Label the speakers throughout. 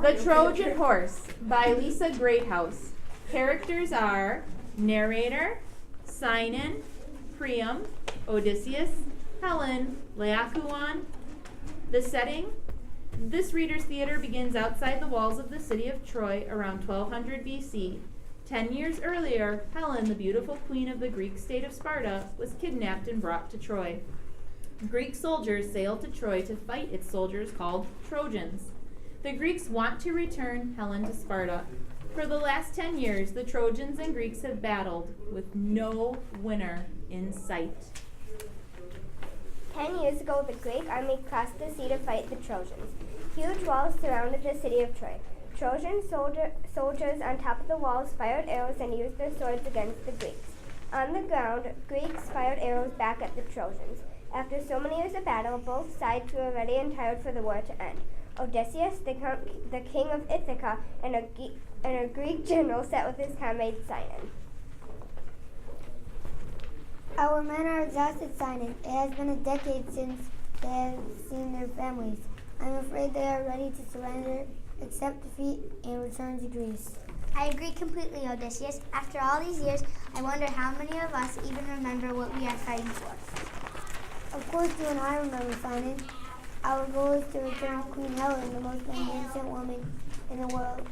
Speaker 1: The Trojan Horse by Lisa Greathouse. Characters are narrator, Sinon, Priam, Odysseus, Helen, Laocoon. The setting: this reader's theater begins outside the walls of the city of Troy around 1200 BC. 10 years earlier, Helen, the beautiful queen of the Greek state of Sparta, was kidnapped and brought to Troy. Greek soldiers sailed to Troy to fight its soldiers called Trojans. The Greeks want to return Helen to Sparta. For the last 10 years, the Trojans and Greeks have battled with no winner in sight.
Speaker 2: 10 years ago, the Greek army crossed the sea to fight the Trojans. Huge walls surrounded the city of Troy. Trojan soldiers on top of the walls fired arrows and used their swords against the Greeks. On the ground, Greeks fired arrows back at the Trojans. After so many years of battle, both sides were ready and tired for the war to end. Odysseus, the king of Ithaca, and a Greek general sat with his comrade Sinon.
Speaker 3: Our men are exhausted, Sinon. It has been a decade since they have seen their families. I'm afraid they are ready to surrender, accept defeat, and return to Greece.
Speaker 4: I agree completely, Odysseus. After all these years, I wonder how many of us even remember what we are fighting for.
Speaker 3: Of course you and I remember, Sinon. Our goal is to return Queen Helen, the most magnificent woman in the world,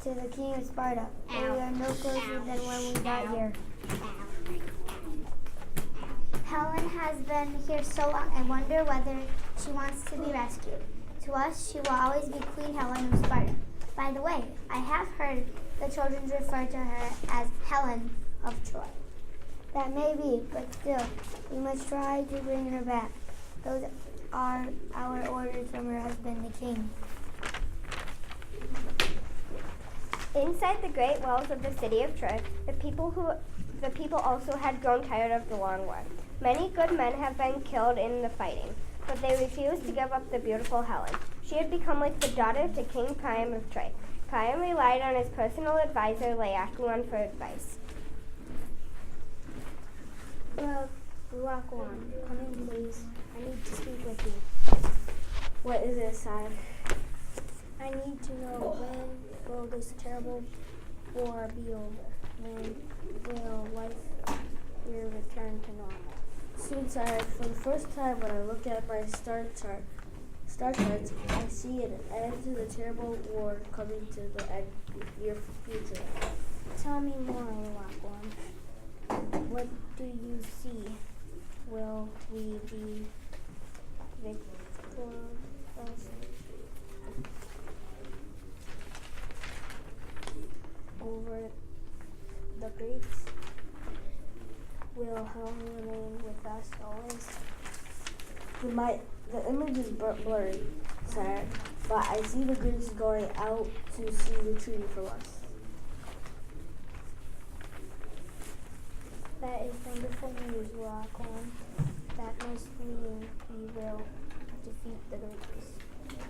Speaker 3: to the king of Sparta. But we are no closer than when we got here.
Speaker 4: Helen has been here so long, I wonder whether she wants to be rescued. To us, she will always be Queen Helen of Sparta. By the way, I have heard the Trojans refer to her as Helen of Troy.
Speaker 3: That may be, but still, we must try to bring her back. Those are our orders from her husband, the king.
Speaker 2: Inside the great walls of the city of Troy, the people also had grown tired of the long war. Many good men have been killed in the fighting, but they refused to give up the beautiful Helen. She had become like the daughter to King Priam of Troy. Priam relied on his personal advisor, Laocoon, for advice.
Speaker 5: Laocoon, come in, please. I need to speak with you.
Speaker 6: What is it, sire?
Speaker 5: I need to know, when will this terrible war be over? When will life here return to normal?
Speaker 6: Soon, sire. For the first time, when I look at my star charts, I see an end to the terrible war coming to the near future.
Speaker 5: Tell me more, Laocoon. What do you see? Will we be victorious over the Greeks? Will Helen remain with us always?
Speaker 6: The image is blurry, sire, but I see the Greeks going out to sea retreating from us.
Speaker 5: That is wonderful news, Laocoon. That must mean we will defeat the Greeks.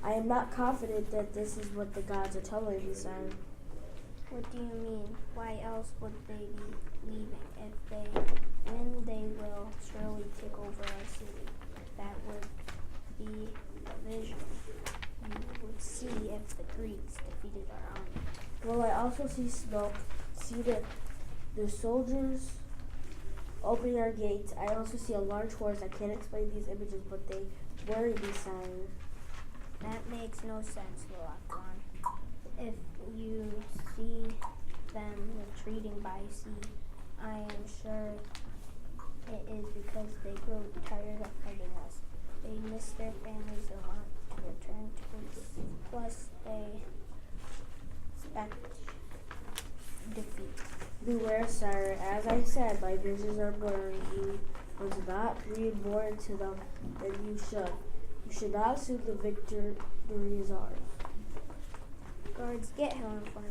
Speaker 6: I am not confident that this is what the gods are telling me, sire.
Speaker 5: What do you mean? Why else would they be leaving? If they win, they will surely take over our city. That would be a vision. You would see if the Greeks defeated our army.
Speaker 6: Well, I also see smoke, see the soldiers opening our gates. I also see a large horse. I can't explain these images, but they worry me, sire.
Speaker 5: That makes no sense, Laocoon. If you see them retreating by sea, I am sure it is because they grow tired of fighting us. They miss their families and want to return to Greece. Plus, they expect defeat.
Speaker 6: Beware, sire. As I said, my visions are blurry. You must not read more into them than you should. You should not assume the victory is ours.
Speaker 5: Guards, get Helen for me.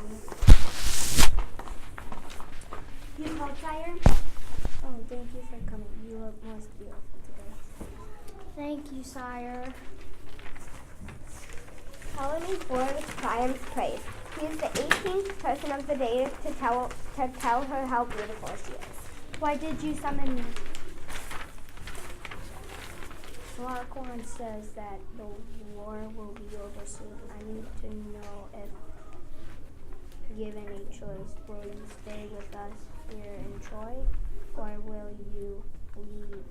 Speaker 4: You called, sire?
Speaker 5: Oh, thank you for coming. You look most beautiful today.
Speaker 4: Thank you, sire.
Speaker 2: Helen is born with Priam's praise. He is the 18th person of the day to tell her how beautiful she is.
Speaker 4: Why did you summon me?
Speaker 5: So Laquan says that the war will be over soon. I need to know if, given a choice, will you stay with us here in Troy, or will you leave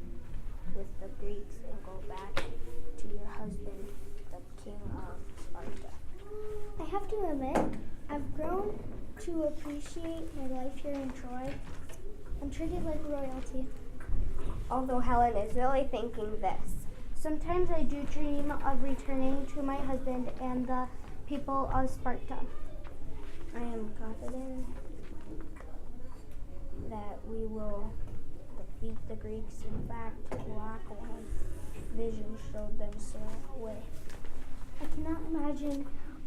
Speaker 5: with the Greeks and go back to your husband, the king of Sparta?
Speaker 4: I have to admit, I've grown to appreciate my life here in Troy. I'm treated like royalty.
Speaker 2: Although Helen is really thinking this.
Speaker 4: Sometimes I do dream of returning to my husband and the people of Sparta.
Speaker 5: I am confident that we will defeat the Greeks. In fact, Laquan's vision showed them sail away.
Speaker 4: I cannot imagine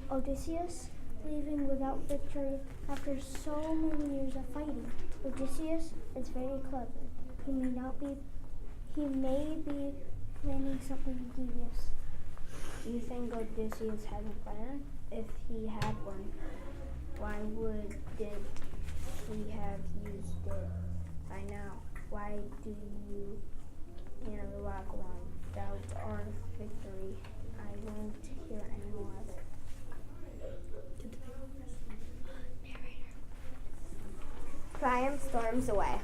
Speaker 4: Odysseus leaving without victory after so many years of fighting. Odysseus is very clever. He may be planning something devious.
Speaker 5: Do you think Odysseus has a plan? If he had one, why wouldn't he have used it by now? Why do you and Laquan doubt our victory? I won't hear any more of it.
Speaker 2: Priam storms away.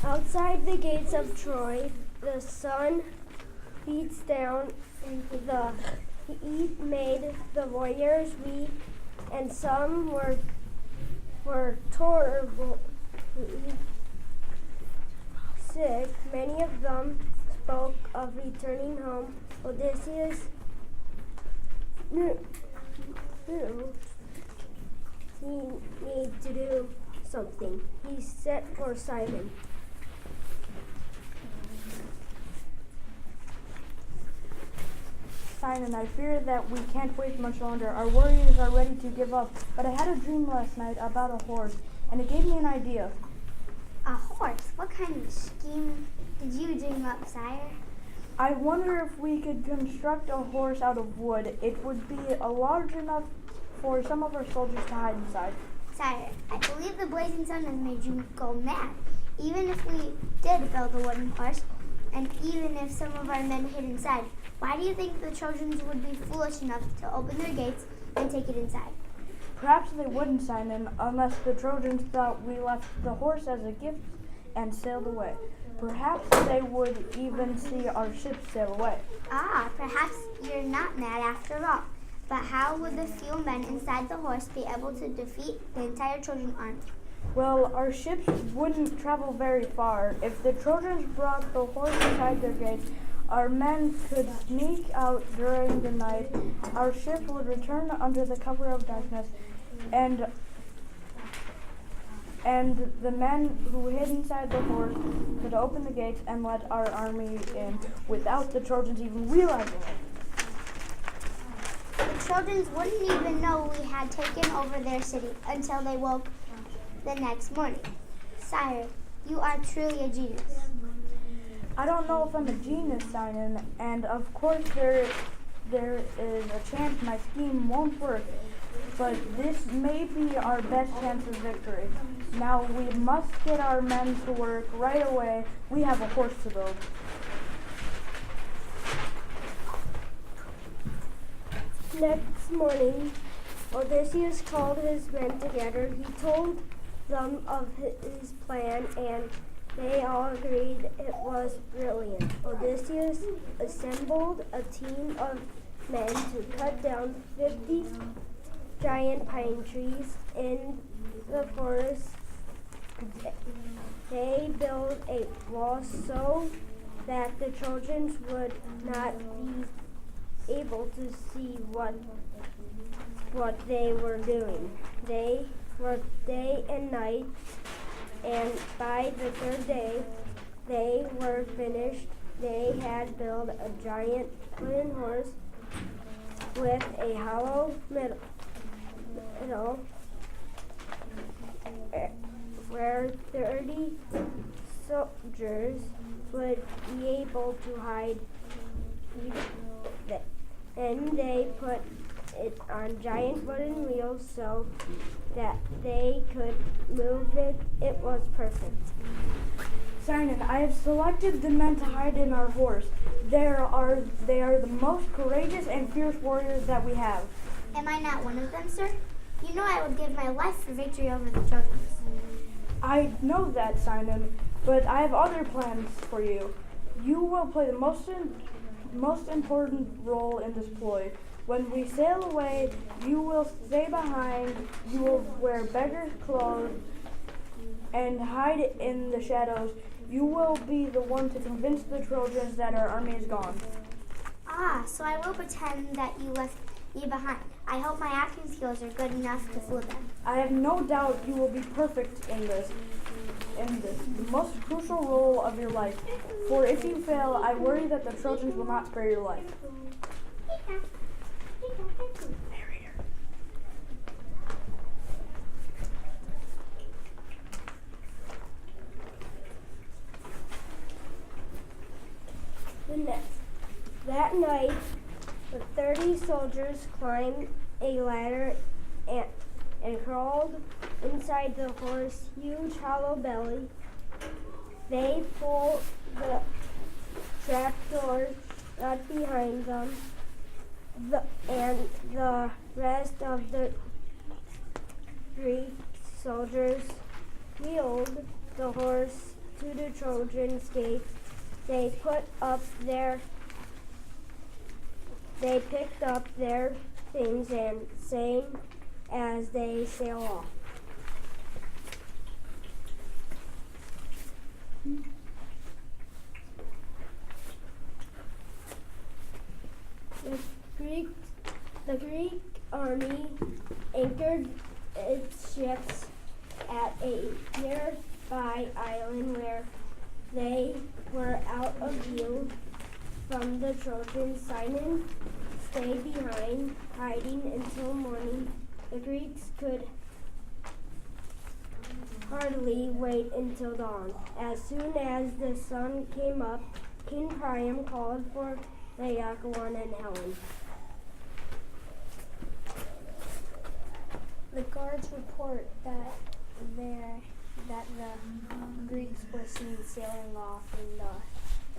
Speaker 2: Outside the gates of Troy, the sun beats down. The heat made the warriors weak, and some were terribly sick. Many of them spoke of returning home. Odysseus knew he needed to do something. He sent for Simon.
Speaker 7: Simon, I fear that we can't wait much longer. Our warriors are ready to give up. But I had a dream last night about a horse, and it gave me an idea.
Speaker 4: A horse? What kind of scheme did you dream up, sire?
Speaker 7: I wonder if we could construct a horse out of wood. It would be large enough for some of our soldiers to hide inside.
Speaker 4: Sire, I believe the blazing sun has made you go mad. Even if we did build a wooden horse, and even if some of our men hid inside, why do you think the Trojans would be foolish enough to open their gates and take it inside?
Speaker 7: Perhaps they wouldn't, Simon, unless the Trojans thought we left the horse as a gift and sailed away. Perhaps they would even see our ships sail away.
Speaker 4: Ah, perhaps you're not mad after all. But how would the few men inside the horse be able to defeat the entire Trojan army?
Speaker 7: Well, our ships wouldn't travel very far. If the Trojans brought the horse inside their gates, our men could sneak out during the night. Our ship would return under the cover of darkness, and the men who hid inside the horse could open the gates and let our army in without the Trojans even realizing it.
Speaker 4: The Trojans wouldn't even know we had taken over their city until they woke the next morning. Sire, you are truly a genius.
Speaker 7: I don't know if I'm a genius, Simon, and of course there is a chance my scheme won't work, but this may be our best chance of victory. Now we must get our men to work right away. We have a horse to build.
Speaker 2: Next morning, Odysseus called his men together. He told them of his plan, and they all agreed it was brilliant. Odysseus assembled a team of men to cut down 50 giant pine trees in the forest. They built a wall so that the Trojans would not be able to see what they were doing. They worked day and night, and by the third day they were finished. They had built a giant wooden horse with a hollow middle where 30 soldiers would be able to hide. And they put it on giant wooden wheels so that they could move it. It was perfect.
Speaker 7: Simon, I have selected the men to hide in our horse. They are the most courageous and fierce warriors that we have.
Speaker 4: Am I not one of them, sir? You know I would give my life for victory over the Trojans.
Speaker 7: I know that, Simon, but I have other plans for you. You will play the most important role in this ploy. When we sail away, you will stay behind. You will wear beggar clothes and hide in the shadows. You will be the one to convince the Trojans that our army is gone.
Speaker 4: Ah, so I will pretend that you left me behind. I hope my acting skills are good enough to fool them.
Speaker 7: I have no doubt you will be perfect in this, the most crucial role of your life. For if you fail, I worry that the Trojans will not spare your life.
Speaker 2: That night, the 30 soldiers climbed a ladder and crawled inside the horse's huge hollow belly. They pulled the trapdoor shut behind them, and the rest of the Greek soldiers wheeled the horse to the Trojans' gate. They picked up their things and sang as they sailed off. The Greek army anchored its ships at a nearby island where they were out of view from the Trojans. Simon stayed behind, hiding until morning. The Greeks could hardly wait until dawn. As soon as the sun came up, King Priam called for Laocoon and Helen.
Speaker 5: The guards report that the Greeks were seen sailing off in the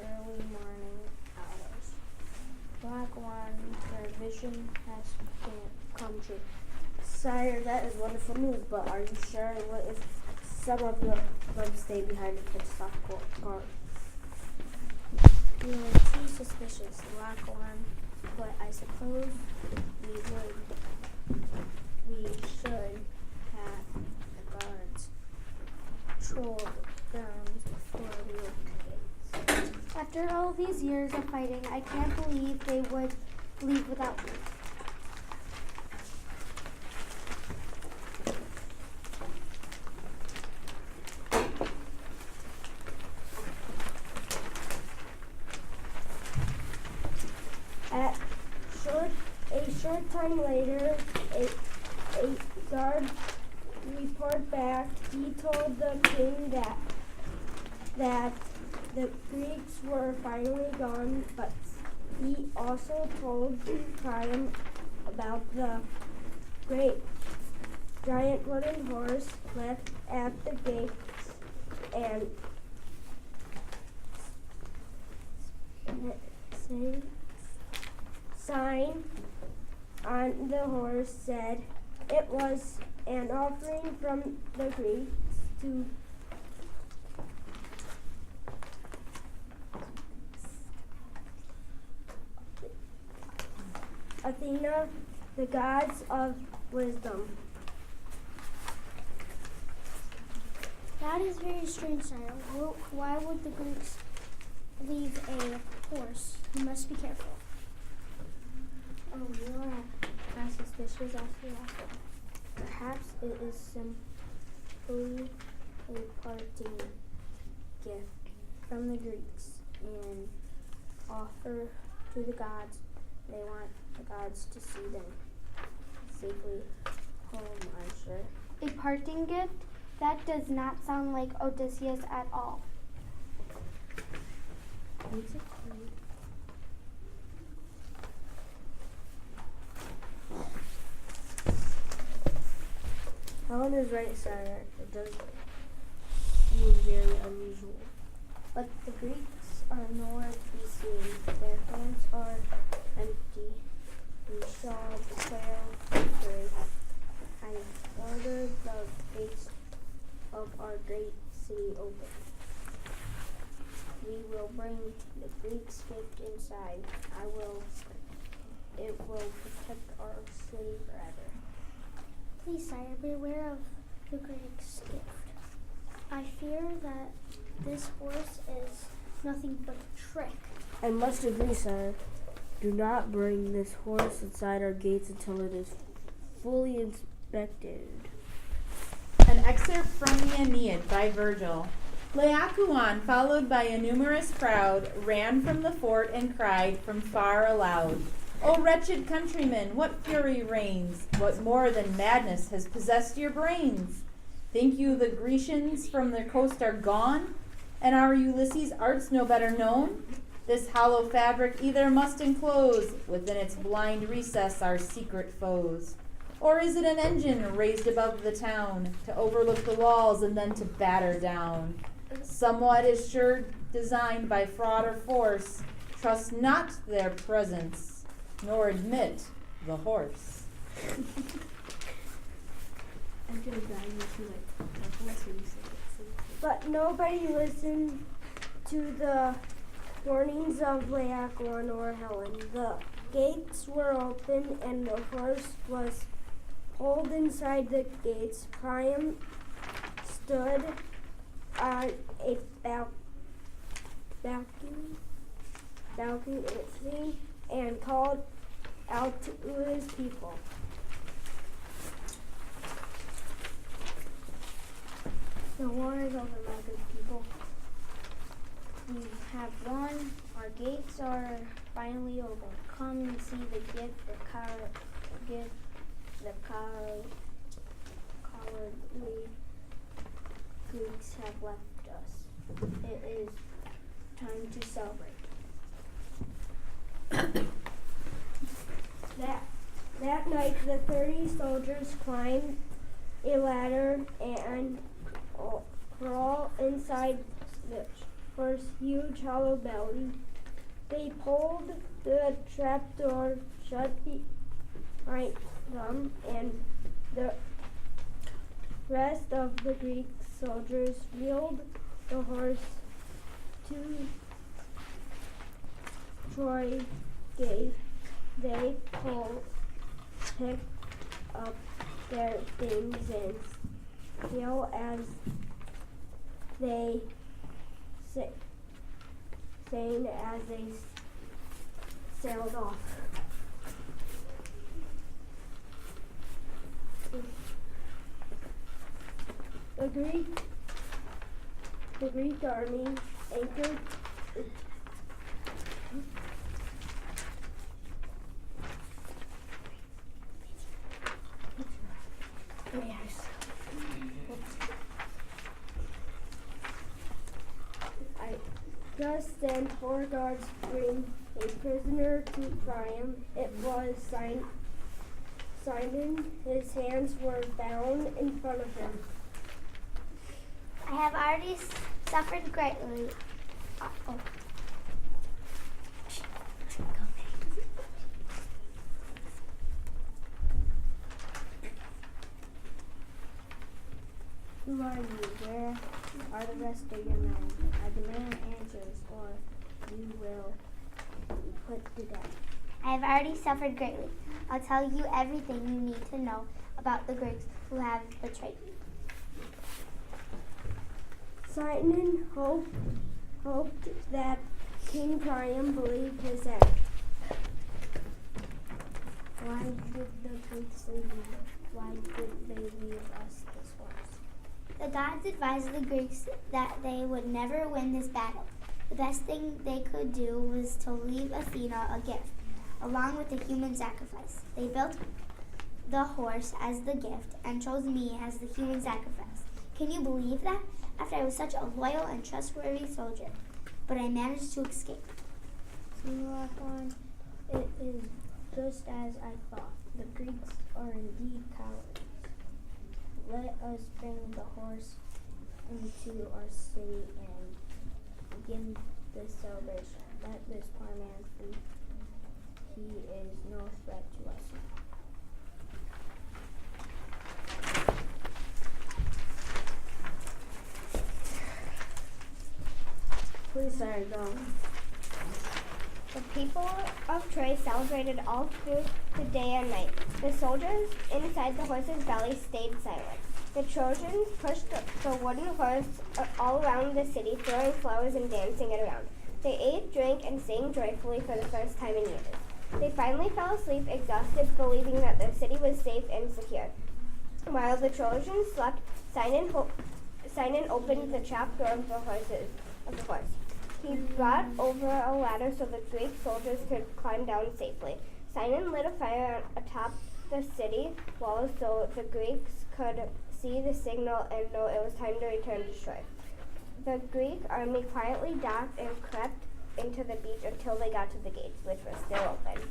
Speaker 5: early morning hours. Laocoon, their vision has come true.
Speaker 6: Sire, that is wonderful news, but are you sure? What if some of them stay behind and can stop guard?
Speaker 5: You're too suspicious, Laocoon, but I suppose we should have the guards patrol the grounds before we open the gates.
Speaker 4: After all these years of fighting, I can't believe they would leave without me.
Speaker 2: A short time later, a guard reported back. He told the king that the Greeks were finally gone, but he also told Priam about the great giant wooden horse left at the gates, and sign on the horse said it was an offering from the Greeks to Athena, the gods of wisdom.
Speaker 4: That is very strange, sire. Why would the Greeks leave a horse? You must be careful.
Speaker 5: Oh, you are as suspicious as you are. Perhaps it is simply a parting gift from the Greeks and offer to the gods. They want the gods to see them safely home, I'm sure.
Speaker 4: A parting gift? That does not sound like Odysseus at all.
Speaker 6: Helen is right, sire. It does seem very unusual.
Speaker 5: But the Greeks are nowhere to be seen. Their hands are empty. We shall declare victory. I ordered the gates of our great city open. We will bring the Greeks' gift inside. It will protect our city forever.
Speaker 4: Please, sire, beware of the Greeks' gift. I fear that this horse is nothing but a trick.
Speaker 6: I must agree, sire. Do not bring this horse inside our gates until it is fully inspected.
Speaker 1: An excerpt from the Aeneid by Virgil. Laocoon, followed by a numerous crowd, ran from the fort and cried from far aloud, O wretched countrymen, what fury reigns? What more than madness has possessed your brains? Think you the Grecians from their coast are gone? And are Ulysses' arts no better known? This hollow fabric either must enclose within its blind recess our secret foes. Or is it an engine raised above the town to overlook the walls and then to batter down? Somewhat is sure designed by fraud or force. Trust not their presence, nor admit the horse.
Speaker 8: But nobody listened to the warnings of Laocoon or Helen. The gates were open and the horse was pulled inside the gates. Priam stood on a balcony and called out to his people.
Speaker 5: The war is over, my good people. We have won. Our gates are finally open. Come and see the gift the cowardly Greeks have left us. It is time to celebrate.
Speaker 8: That night, the 30 soldiers climbed a ladder and crawled inside the first huge hollow belly. They pulled the trapdoor shut behind them, and the rest of the Greek soldiers wheeled the horse to Troy gate. They picked up their things and sailed as they sailed off. The Greek army anchored just then 4 guards bring a prisoner to Priam. It was Simon. His hands were bound in front of him.
Speaker 4: I have already suffered greatly.
Speaker 5: Who are you? Where are the rest of your men? I demand answers, or you will be put to death.
Speaker 4: I have already suffered greatly. I'll tell you everything you need to know about the Greeks who have betrayed me.
Speaker 8: Simon hoped that King Priam believed his act.
Speaker 5: Why did the Greeks leave you? Why did they leave us this horse?
Speaker 4: The gods advised the Greeks that they would never win this battle. The best thing they could do was to leave Athena a gift, along with a human sacrifice. They built the horse as the gift and chose me as the human sacrifice. Can you believe that? After I was such a loyal and trustworthy soldier, but I managed to escape.
Speaker 5: Laocoon, it is just as I thought. The Greeks are indeed cowards. Let us bring the horse into our city and begin this celebration. Let this poor man free. He is no threat to us now.
Speaker 6: Please, sire, go.
Speaker 2: The people of Troy celebrated all through the day and night. The soldiers inside the horse's belly stayed silent. The Trojans pushed the wooden horse all around the city, throwing flowers and dancing it around. They ate, drank, and sang joyfully for the first time in years. They finally fell asleep, exhausted, believing that their city was safe and secure. While the Trojans slept, Sinon opened the trap door of the horse. He brought over a ladder so the Greek soldiers could climb down safely. Sinon lit a fire atop the city walls so the Greeks could see the signal and know it was time to return to Troy. The Greek army quietly docked and crept into the beach until they got to the gates, which were still open.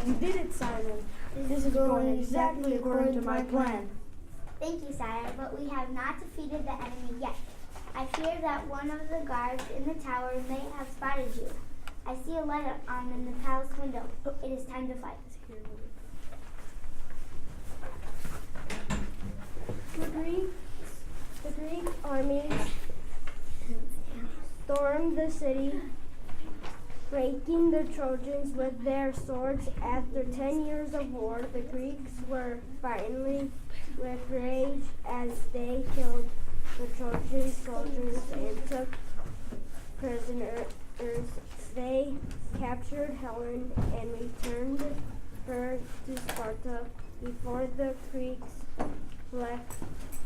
Speaker 7: You did it, Simon. This is going exactly according to my plan.
Speaker 4: Thank you, sire, but we have not defeated the enemy yet. I fear that one of the guards in the tower may have spotted you. I see a light on in the palace window. It is time to fight.
Speaker 8: The Greek armies stormed the city, breaking the Trojans with their swords. After 10 years of war, the Greeks were finally with rage as they killed the Trojan soldiers and took prisoners. They captured Helen and returned her to Sparta before the Greeks left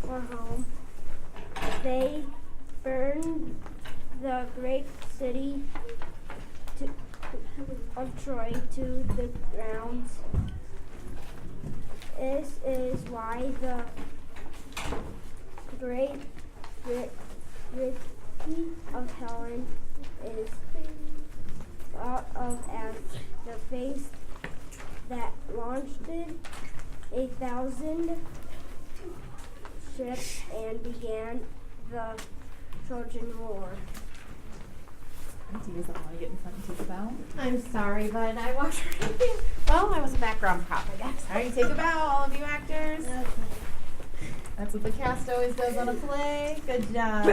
Speaker 8: for home. They burned the great city of Troy to the ground. This is why the great city of Helen is thought of as the face that launched 1,000 ships and began the Trojan War.
Speaker 1: Do you guys all want to get in front and take a bow? I'm sorry, but I walked right in. Well, I was a background prop, I guess. All right, take a bow, all of you actors. Okay. That's what the cast always does on a play. Good job.